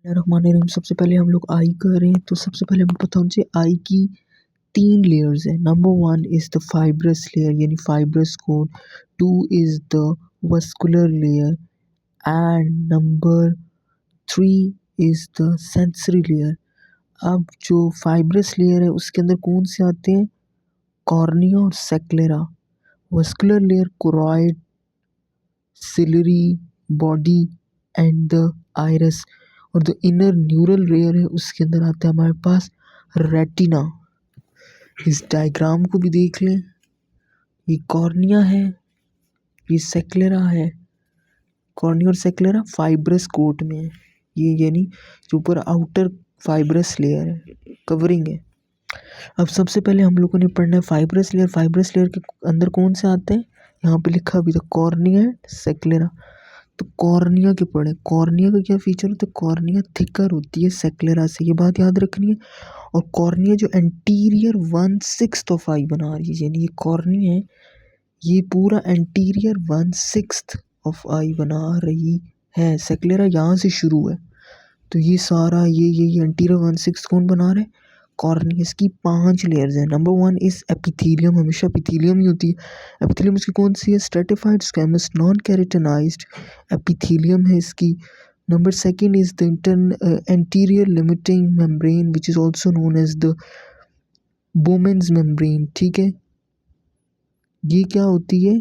रहमानिर्रहीम। सबसे पहले हम लोग आई करें तो सबसे पहले हमें पता होना चाहिए आई की 3 लेयर्स है। Number 1 is the fibrous layer यानी fibrous coat, 2 is the vascular layer and number 3 is the sensory layer. अब जो फाइब्रस लेयर है उसके अंदर कौन से आते हैं? कॉर्निया और sclera. Vascular layer choroid, ciliary body and the iris. और जो इनर न्यूरल लेयर है उसके अंदर आता है हमारे पास रेटिना। इस डायग्राम को भी देख लें, ये कॉर्निया है, ये सेक्लेरा है। कॉर्निया और सेक्लेरा फाइब्रस कोट में है, ये यानी जो ऊपर आउटर फाइब्रस लेयर है, कवरिंग है। अब सबसे पहले हम लोगों ने पढ़ना है फाइब्रस लेयर। फाइब्रस लेयर के अंदर कौन से आते हैं? यहाँ पे लिखा भी था कॉर्निया सेक्लेरा। तो कॉर्निया के पढ़े। कॉर्निया का क्या फीचर होता है? कॉर्निया थिकर होती है सेक्लेरा से, ये बात याद रखनी है। और कॉर्निया जो एंटीरियर 1/6 ऑफ आई बना रही है, यानी ये कॉर्निया है, ये पूरा एंटीरियर 1/6 ऑफ आई बना रही है। सेक्लेरा यहाँ से शुरू है, तो ये सारा ये एंटीरियर 1/6 कौन बना रहे हैं? कॉर्निया। इसकी 5 लेयर्स हैं। नंबर 1 इज एपिथेलियम, हमेशा एपिथेलियम ही होती है। एपिथेलियम इसकी कौन सी है? Stratified squamous non keratinised epithelium है इसकी। Number 2 is the anterior limiting membrane which is also known as the Bowman's membrane. ठीक है, ये क्या होती है?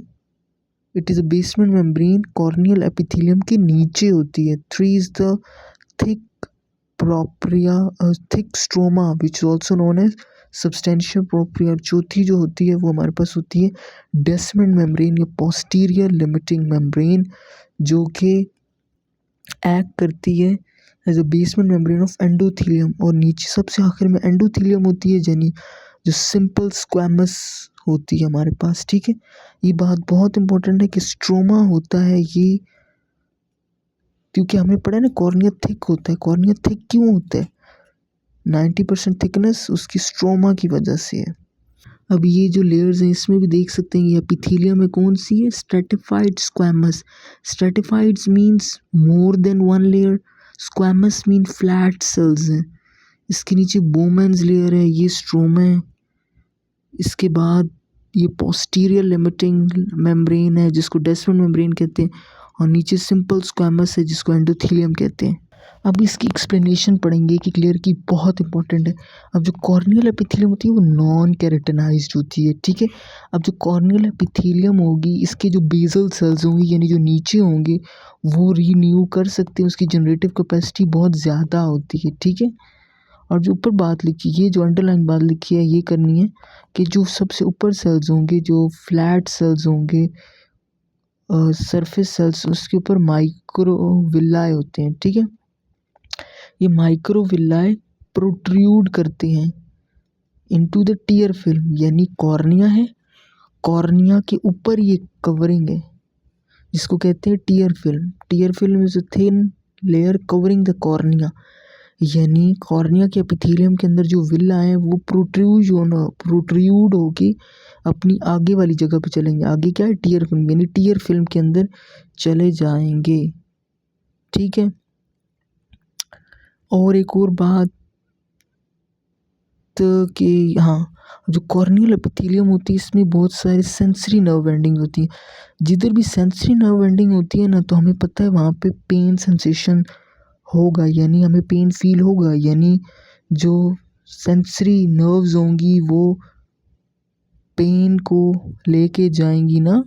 It is a basement membrane corneal epithelium के नीचे होती है। 3 is the thick propria thick stroma which is also known as substantial propria. चौथी जो होती है वो हमारे पास होती है डेस्मेंट मेम्ब्रेन या पोस्टीरियर लिमिटिंग मेम्ब्रेन, जो कि एक्ट करती है as a basement membrane of endothelium. और नीचे सबसे आखिर में एंडोथेलियम होती है, यानी जो सिंपल स्क्वैमस होती है हमारे पास। ठीक है, ये बात बहुत इंपॉर्टेंट है कि स्ट्रोमा होता है ये, क्योंकि हमने पढ़ा है ना कॉर्निया थिक होता है। कॉर्निया थिक क्यों होता है? 90% थिकनेस उसकी स्ट्रोमा की वजह से है। अब ये जो लेयर्स हैं इसमें भी देख सकते हैं, ये एपिथेलियम में कौन सी है? Stratified squamous. Stratifieds means more than 1 layer, squamous mean flat cells हैं। इसके नीचे बोमेन्स लेयर है, ये स्ट्रोमा है। इसके बाद ये पोस्टीरियर लिमिटिंग मेम्ब्रेन है जिसको डेस्मेंट मेम्ब्रेन कहते हैं, और नीचे सिंपल स्क्वैमस है जिसको एंडोथेलियम कहते हैं। अब इसकी एक्सप्लेनेशन पढ़ेंगे कि क्लियर की बहुत इंपॉर्टेंट है। अब जो कॉर्नियल एपिथेलियम होती है वो नॉन केराटिनाइज्ड होती है। ठीक है, अब जो कॉर्नियल एपिथेलियम होगी इसके जो बेसल सेल्स होंगी यानी जो नीचे होंगे वो रीन्यू कर सकते हैं, उसकी जनरेटिव कैपेसिटी बहुत ज़्यादा होती है। ठीक है, और जो ऊपर बात लिखी है, जो अंडरलाइन बात लिखी है, ये करनी है कि जो सबसे ऊपर सेल्स होंगे, जो फ्लैट सेल्स होंगे, सरफेस सेल्स, उसके ऊपर माइक्रोविल्लाए होते हैं। ठीक है, ये माइक्रोविल्लाए प्रोट्रूड करते हैं इनटू द टीयर फिल्म, यानी कॉर्निया है, कॉर्निया के ऊपर ये कवरिंग है जिसको कहते हैं tier film. Tier film is a thin layer covering the cornea, यानी कॉर्निया के एपिथेलियम के अंदर जो विल्ला है वो प्रोट्रूड होके अपनी आगे वाली जगह पे चलेंगे। आगे क्या है? टीयर फिल्म, यानी टीयर फिल्म के अंदर चले जाएंगे। ठीक है, और एक और बात कि हाँ, जो कॉर्नियल एपिथेलियम होती है इसमें बहुत सारे सेंसरी नर्व एंडिंग होती है। जिधर भी सेंसरी नर्व एंडिंग होती है ना, तो हमें पता है वहाँ पे पेन सेंसेशन होगा, यानी हमें पेन फील होगा, यानी जो सेंसरी नर्व्स होंगी वो पेन को लेके जाएंगी ना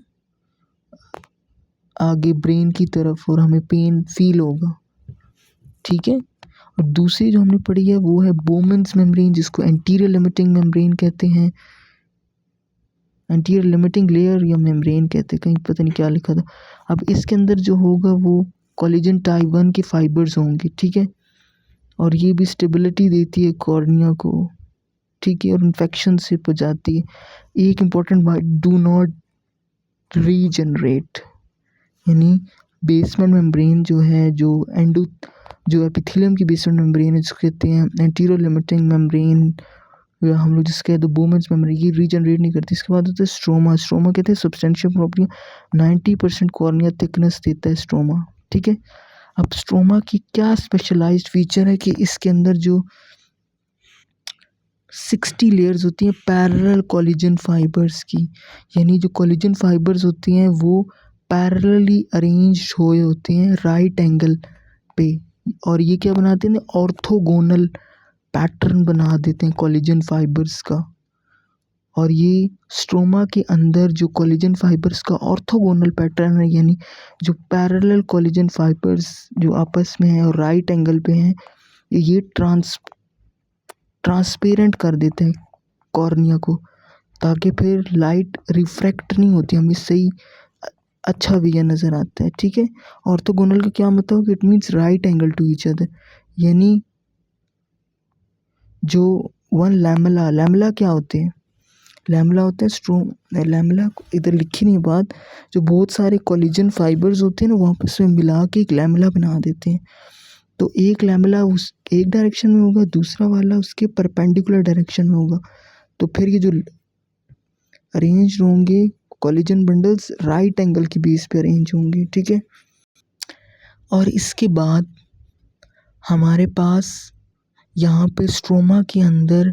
आगे ब्रेन की तरफ, और हमें पेन फील होगा। ठीक है, और दूसरी जो हमने पढ़ी है वो है बोमेन्स मेम्ब्रेन जिसको एंटीरियर लिमिटिंग मेम्ब्रेन कहते हैं, एंटीरियर लिमिटिंग लेयर या मेम्ब्रेन कहते हैं, कहीं पता नहीं क्या लिखा था। अब इसके अंदर जो होगा वो कोलेजन टाइप 1 के फाइबर्स होंगे। ठीक है, और ये भी स्टेबिलिटी देती है कॉर्निया को। ठीक है, और इन्फेक्शन से बचाती है। एक इम्पॉर्टेंट बात, डू नॉट रीजनरेट, यानी बेसमेंट मेम्ब्रेन जो है, जो एपिथेलियम की बेसमेंट मेम्ब्रेन है जिसको कहते हैं एंटीरियर लिमिटिंग मेम्ब्रेन, या हम लोग जिसके कहते हैं बोमेन्स मेम्ब्रेन, ये रीजनरेट नहीं करती। इसके बाद होता है स्ट्रोमा। स्ट्रोमा कहते हैं सब्सटेंशियल प्रोप्रिया, 90% कॉर्निया थिकनेस देता है स्ट्रोमा। ठीक है, अब स्ट्रोमा की क्या स्पेशलाइज्ड फीचर है कि इसके अंदर जो 60 लेयर्स होती हैं पैरेलल कोलेजन फाइबर्स की, यानी जो कोलेजन फाइबर्स होती हैं वो पैरेलली अरेंज्ड हुए होते हैं राइट एंगल पे, और ये क्या बनाते हैं, ऑर्थोगोनल पैटर्न बना देते हैं कोलेजन फाइबर्स का। और ये स्ट्रोमा के अंदर जो कोलेजन फाइबर्स का ऑर्थोगोनल पैटर्न है, यानी जो पैरेलल कोलेजन फाइबर्स जो आपस में हैं और राइट एंगल पे हैं, ये ट्रांसपेरेंट कर देते हैं कॉर्निया को, ताकि फिर लाइट रिफ्रैक्ट नहीं होती, हमें सही अच्छा विजन नज़र आता है। ठीक है, ऑर्थोगोनल का क्या मतलब है, it means right angle to each other, यानी जो वन लैमेला क्या होते हैं, लैमेला होते हैं लैमेला इधर लिखी नहीं बात, जो बहुत सारे कोलेजन फाइबर्स होते हैं ना, वहाँ पर मिला के एक लैमेला बना देते हैं। तो एक लैमेला उस एक डायरेक्शन में होगा, दूसरा वाला उसके परपेंडिकुलर डायरेक्शन में होगा, तो फिर ये जो अरेंज होंगे कोलेजन बंडल्स राइट एंगल की बेस पे अरेंज होंगे। ठीक है, और इसके बाद हमारे पास यहाँ पे स्ट्रोमा के अंदर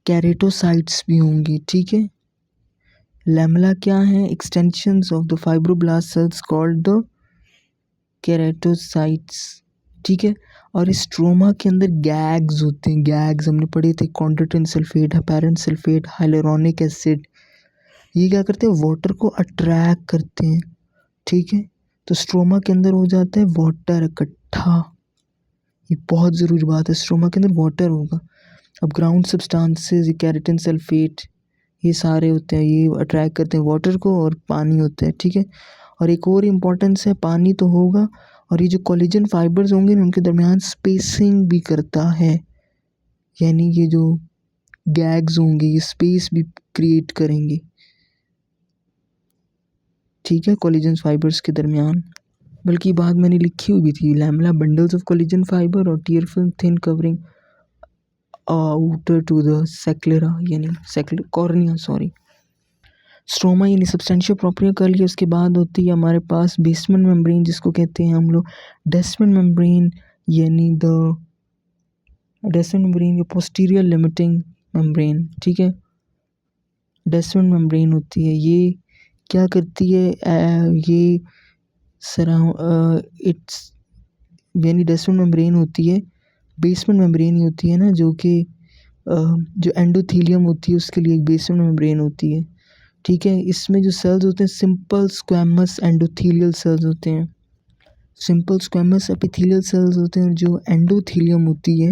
केराटोसाइट्स भी होंगे। ठीक है, लैमेला क्या है, extensions of the fibroblast cells called the keratocytes. ठीक है, और इस स्ट्रोमा के अंदर गैग्स होते हैं, गैग्स हमने पढ़े थे, chondroitin sulphate, heparin sulphate, hyaluronic acid, ये क्या करते हैं, वाटर को अट्रैक्ट करते हैं। ठीक है, तो स्ट्रोमा के अंदर हो जाता है वाटर इकट्ठा, ये बहुत ज़रूरी बात है, स्ट्रोमा के अंदर वाटर होगा। अब ग्राउंड सब्सटेंसेस, ये केराटिन सल्फेट, ये सारे होते हैं, ये अट्रैक्ट करते हैं वाटर को, और पानी होता है। ठीक है, और एक और इम्पोर्टेंस है, पानी तो होगा, और ये जो कोलेजन फाइबर्स होंगे ना, उनके दरमियान स्पेसिंग भी करता है, यानी ये जो गैग्स होंगे ये स्पेस भी क्रिएट करेंगे। ठीक है, कोलेजन फाइबर्स के दरमियान, बल्कि बात मैंने लिखी हुई भी थी, lamella bundles of collagen fiber और tear film thin covering outer to the sclera, यानी कॉर्निया, सॉरी। स्ट्रोमा यानी सब्सटेंशियल प्रॉपर्टी कर लिया, उसके बाद होती है हमारे पास बेसमेंट मेम्ब्रेन, जिसको कहते हैं हम लोग डेस्मेंट मेम्ब्रेन, यानी द डेस्मेंट मेम्ब्रेन या पोस्टीरियर लिमिटिंग मेम्ब्रेन। ठीक है, डेस्मेंट मेम्ब्रेन होती है, ये क्या करती है, ये इट्स यानी डेस्मेंट मेम्ब्रेन होती है, बेसमेंट मेम्ब्रेन ही होती है ना, जो कि जो एंडोथीलियम होती है उसके लिए एक बेसमेंट मेम्ब्रेन होती है। ठीक है, इसमें जो सेल्स होते हैं सिंपल स्क्वैमस एंडोथीलियल सेल्स होते हैं, सिंपल स्क्वैमस एपिथेलियल सेल्स होते हैं, जो एंडोथीलियम होती है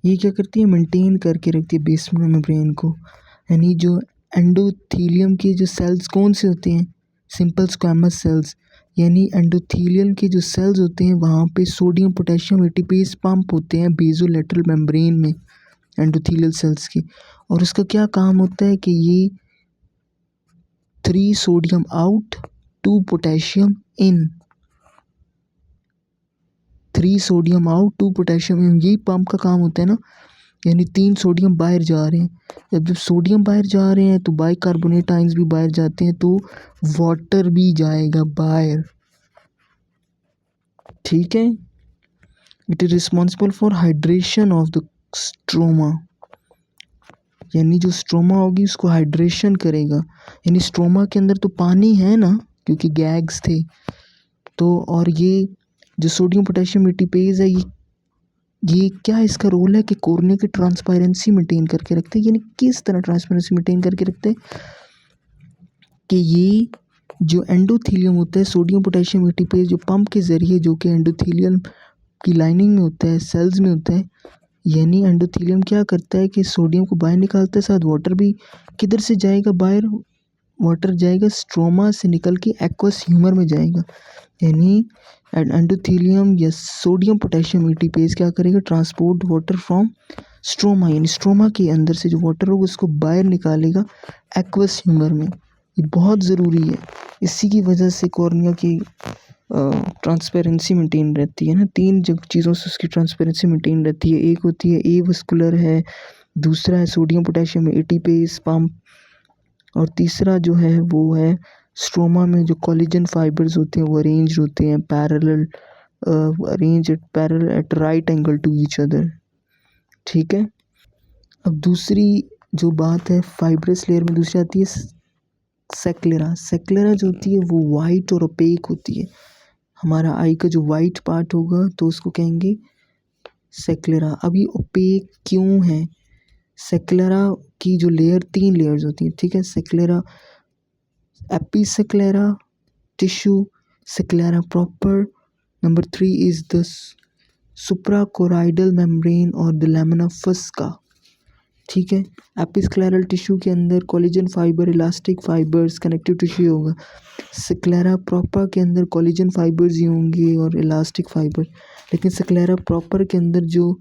ये क्या करती है, मेंटेन करके रखती है बेसमेंट मेम्ब्रेन को। यानी जो एंडोथीलियम के जो सेल्स कौन से होते हैं, सिंपल स्क्वैमस सेल्स, यानी एंडोथीलियम के जो सेल्स होते हैं वहाँ पे सोडियम पोटेशियम एटीपीज पंप होते हैं बेसोलेटरल मेम्ब्रेन में एंडोथीलियल सेल्स की, और उसका क्या काम होता है कि ये 3 सोडियम आउट 2 पोटेशियम इन, 3 सोडियम आउट 2 पोटेशियम इन, यही पंप का काम होता है ना, यानी 3 सोडियम बाहर जा रहे हैं, जब सोडियम बाहर जा रहे हैं तो बाइकार्बोनेट आयंस भी बाहर जाते हैं, तो वाटर भी जाएगा बाहर। ठीक है, it is responsible for hydration of the stroma, यानी जो स्ट्रोमा होगी उसको हाइड्रेशन करेगा, यानी स्ट्रोमा के अंदर तो पानी है ना, क्योंकि गैग्स थे, तो और ये जो सोडियम पोटेशियम एटीपेज है, ये क्या इसका रोल है कि कोर्निया की ट्रांसपेरेंसी मेंटेन करके रखते हैं। यानी किस तरह ट्रांसपेरेंसी मेंटेन करके रखते हैं कि ये जो एंडोथीलियम होता है, सोडियम पोटेशियम एटीपेज जो पंप के ज़रिए, जो कि एंडोथीलियम की लाइनिंग में होता है, सेल्स में होता है, यानी एंडोथीलियम क्या करता है कि सोडियम को बाहर निकालता है, साथ वाटर भी किधर से जाएगा बाहर, वाटर जाएगा स्ट्रोमा से निकल के एक्वस ह्यूमर में जाएगा, यानी एंडोथीलियम या सोडियम पोटेशियम एटीपेज क्या करेगा, ट्रांसपोर्ट वाटर फ्रॉम स्ट्रोमा, यानी स्ट्रोमा के अंदर से जो वाटर होगा उसको बाहर निकालेगा एक्वस ह्यूमर में, ये बहुत ज़रूरी है। इसी की वजह से कॉर्निया की ट्रांसपेरेंसी मेंटेन रहती है ना, 3 जब चीज़ों से उसकी ट्रांसपेरेंसी मेंटेन रहती है, एक होती है ए वस्कुलर है, दूसरा है सोडियम पोटेशियम एटीपेज पंप, और तीसरा जो है वो है स्ट्रोमा में जो कोलेजन फाइबर्स होते हैं वो अरेंज होते हैं parallel arrange at parallel at right angle to each other. ठीक है, अब दूसरी जो बात है फाइब्रस लेयर में, दूसरी आती है सेक्लेरा। सेक्लेरा जो होती है वो वाइट और ओपेक होती है। हमारा आई का जो वाइट पार्ट होगा तो उसको कहेंगे सेक्लेरा। अब ये ओपेक क्यों है? सेक्लेरा की जो लेयर, 3 लेयर्स होती हैं, ठीक है। Sclera, episclera tissue, sclera proper, number 3 is the suprachoroidal membrane और द लैमिना फस्का। ठीक है, एपिस्क्लेरल टिश्यू के अंदर collagen fibre, elastic fibres, connective tissue होगा। स्क्लेरा प्रॉपर के अंदर कोलेजन फाइबर्स ही होंगे और इलास्टिक फाइबर। लेकिन स्क्लेरा प्रॉपर के अंदर जो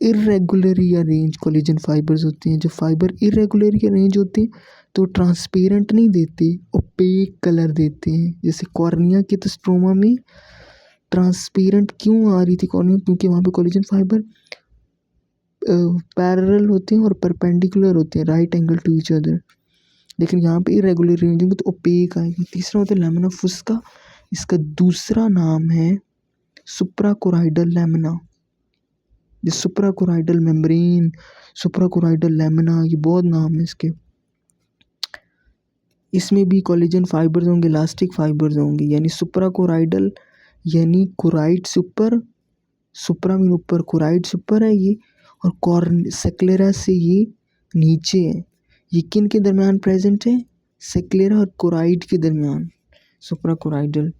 इरेगुलरली अरेंज कोलेजन फाइबर्स होते हैं, जो फाइबर इरेगुलरली अरेंज होते हैं तो ट्रांसपेरेंट नहीं देते, ओपेक कलर देते हैं। जैसे कॉर्निया के तो स्ट्रोमा में ट्रांसपेरेंट क्यों आ रही थी कॉर्निया? क्योंकि वहाँ पे कोलेजन फाइबर पैरेलल होते हैं और परपेंडिकुलर होते हैं, right angle to each other. लेकिन यहाँ पे इरेगुलर अरेंजिंग तो ओपेक आएगी। तीसरा होता है लैमिना फुस्का। इसका दूसरा नाम है सुप्राकोराइडल लैमिना। ये सुप्राकोराइडल मेम्ब्रेन, सुप्राकोराइडल लैमिना, ये बहुत नाम है इसके। इसमें भी कोलेजन फाइबर्स होंगे, इलास्टिक फाइबर्स होंगे। यानी सुप्राकोराइडल यानी कोराइड से ऊपर, सुप्रा मीन ऊपर, कोराइड से ऊपर है ये, और कॉर्न सेक्लेरा से ये नीचे है। ये किन के दरमियान प्रेजेंट है? सेक्लेरा और कोराइड के दरमियान, सुप्राकोराइडल